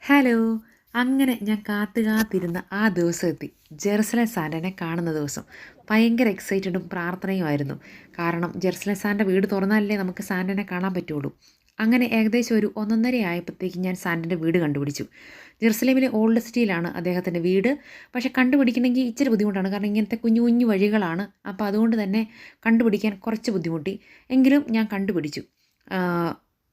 Hello! അങ്ങനെ ഞാൻ കാത്തിരുന്ന ആ ദിവസം എത്തി. ജെറുസലേം സാന്റനെ കാണുന്ന ദിവസം. ഭയങ്കര എക്സൈറ്റഡും പ്രാർത്ഥനയുമായിരുന്നു. കാരണം ജെറുസലേം സാന്റ വീട് തുറന്നാലല്ലേ നമുക്ക് സാന്റനെ കാണാൻ പറ്റുള്ളൂ. അങ്ങനെ ഏകദേശം ഒരു 1:30 ആയപ്പോഴത്തേക്കും ഞാൻ സാന്റൻ്റെ വീട് കണ്ടുപിടിച്ചു. ജെറുസലേമിലെ ഓൾഡ് സിറ്റിയിലാണ് അദ്ദേഹത്തിൻ്റെ വീട്. പക്ഷേ കണ്ടുപിടിക്കണമെങ്കിൽ ഇച്ചിരി ബുദ്ധിമുട്ടാണ്. കാരണം ഇങ്ങനത്തെ കുഞ്ഞു കുഞ്ഞു വഴികളാണ്. അപ്പോൾ അതുകൊണ്ട് തന്നെ കണ്ടുപിടിക്കാൻ കുറച്ച് ബുദ്ധിമുട്ടി. എങ്കിലും ഞാൻ കണ്ടുപിടിച്ചു.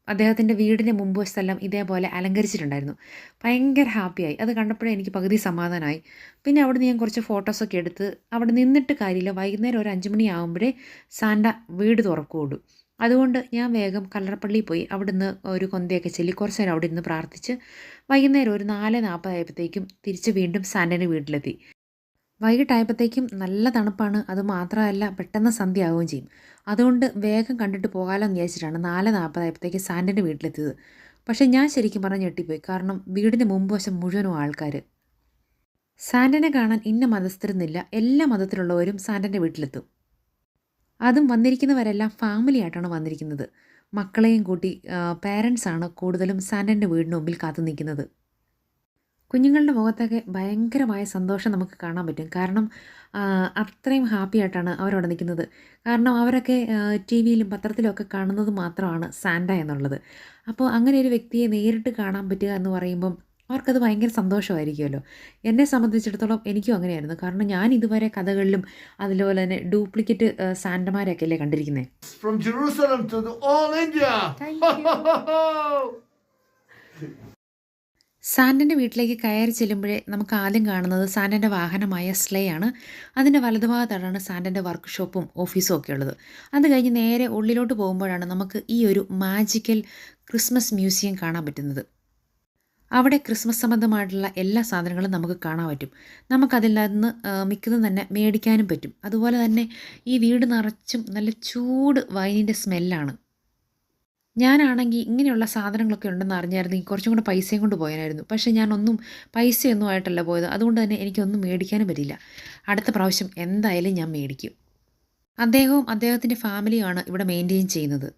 അദ്ദേഹത്തിൻ്റെ വീടിൻ്റെ മുൻവശത്തെല്ലാം ഇതേപോലെ അലങ്കരിച്ചിട്ടുണ്ടായിരുന്നു. ഭയങ്കര ഹാപ്പിയായി. അത് കണ്ടപ്പോഴേ എനിക്ക് പകുതി സമാധാനമായി. പിന്നെ അവിടുന്ന് ഞാൻ കുറച്ച് ഫോട്ടോസൊക്കെ എടുത്ത് അവിടെ നിന്നിട്ട് കാര്യമില്ല. വൈകുന്നേരം ഒരു 5 മണിയാകുമ്പോഴേ സാന്റ വീട് തുറക്കുകയുള്ളൂ. അതുകൊണ്ട് ഞാൻ വേഗം കല്ലറപ്പള്ളിയിൽ പോയി അവിടുന്ന് ഒരു കൊന്തയൊക്കെ ചൊല്ലി കുറച്ച് നേരം അവിടെ ഇരുന്ന് പ്രാർത്ഥിച്ച് വൈകുന്നേരം ഒരു 4:40 ആയപ്പോഴത്തേക്കും തിരിച്ച് വീണ്ടും സാന്റൻ്റെ വീട്ടിലെത്തി. വൈകിട്ടായപ്പോഴത്തേക്കും നല്ല തണുപ്പാണ്. അതുമാത്രമല്ല പെട്ടെന്ന് സന്ധ്യയാവുകയും ചെയ്യും. അതുകൊണ്ട് വേഗം കണ്ടിട്ട് പോകാമല്ലോ എന്ന് വിചാരിച്ചിട്ടാണ് 4:40 ആയപ്പോഴത്തേക്ക് സാന്റൻ്റെ വീട്ടിലെത്തിയത്. പക്ഷേ ഞാൻ ശരിക്കും പറഞ്ഞ് ഞെട്ടിപ്പോയി. കാരണം വീടിൻ്റെ മുൻവശം മുഴുവനും ആൾക്കാർ. സാന്റനെ കാണാൻ ഇന്ന മതസ്ഥരെന്നില്ല. എല്ലാ മതത്തിലുള്ളവരും സാന്റൻ്റെ വീട്ടിലെത്തും. അതും വന്നിരിക്കുന്നവരെല്ലാം ഫാമിലി ആയിട്ടാണ് വന്നിരിക്കുന്നത്. മക്കളെയും കൂട്ടി പേരൻസാണ് കൂടുതലും സാന്റൻ്റെ വീടിന് മുമ്പിൽ കാത്തു നിൽക്കുന്നത്. കുഞ്ഞുങ്ങളുടെ മുഖത്തൊക്കെ ഭയങ്കരമായ സന്തോഷം നമുക്ക് കാണാൻ പറ്റും. കാരണം അത്രയും ഹാപ്പി ആയിട്ടാണ് അവരവിടെ നിൽക്കുന്നത്. കാരണം അവരൊക്കെ ടി വിയിലും പത്രത്തിലും ഒക്കെ കാണുന്നത് മാത്രമാണ് സാന്റ എന്നുള്ളത്. അപ്പോൾ അങ്ങനെ ഒരു വ്യക്തിയെ നേരിട്ട് കാണാൻ പറ്റുക എന്ന് പറയുമ്പം അവർക്കത് ഭയങ്കര സന്തോഷമായിരിക്കുമല്ലോ. എന്നെ സംബന്ധിച്ചിടത്തോളം എനിക്കും അങ്ങനെയായിരുന്നു. കാരണം ഞാൻ ഇതുവരെ കഥകളിലും അതുപോലെ തന്നെ ഡ്യൂപ്ലിക്കേറ്റ് സാന്റമാരെയൊക്കെ അല്ലേ കണ്ടിരിക്കുന്നത്. From Jerusalem to all India. സാന്റൻ്റെ വീട്ടിലേക്ക് കയറി ചെല്ലുമ്പോഴേ നമുക്ക് ആദ്യം കാണുന്നത് സാന്റൻ്റെ വാഹനമായ സ്ലേ ആണ്. അതിൻ്റെ വലതുഭാഗത്താണ് സാന്റൻ്റെ വർക്ക്ഷോപ്പും ഓഫീസും ഒക്കെ ഉള്ളത്. അത് കഴിഞ്ഞ് നേരെ ഉള്ളിലോട്ട് പോകുമ്പോഴാണ് നമുക്ക് ഈ ഒരു മാജിക്കൽ ക്രിസ്മസ് മ്യൂസിയം കാണാൻ പറ്റുന്നത്. അവിടെ ക്രിസ്മസ് സംബന്ധമായിട്ടുള്ള എല്ലാ സാധനങ്ങളും നമുക്ക് കാണാൻ പറ്റും. നമുക്കതിൽ നിന്ന് മിക്കതും തന്നെ മേടിക്കാനും പറ്റും. അതുപോലെ തന്നെ ഈ വീട് നിറച്ചും നല്ല ചൂട് വൈനിൻ്റെ സ്മെല്ലാണ്. ഞാനാണെങ്കിൽ ഇങ്ങനെയുള്ള സാധനങ്ങളൊക്കെ ഉണ്ടെന്ന് അറിഞ്ഞായിരുന്നെങ്കിൽ കുറച്ചും കൂടെ പൈസയും കൊണ്ട് പോയാനായിരുന്നു. പക്ഷേ ഞാനൊന്നും പൈസയൊന്നും ആയിട്ടല്ല പോയത്. അതുകൊണ്ട് തന്നെ എനിക്കൊന്നും മേടിക്കാനും പറ്റില്ല. അടുത്ത പ്രാവശ്യം എന്തായാലും ഞാൻ മേടിക്കും. അദ്ദേഹവും അദ്ദേഹത്തിൻ്റെ ഫാമിലിയുമാണ് ഇവിടെ മെയിൻറ്റെയിൻ ചെയ്യുന്നത്.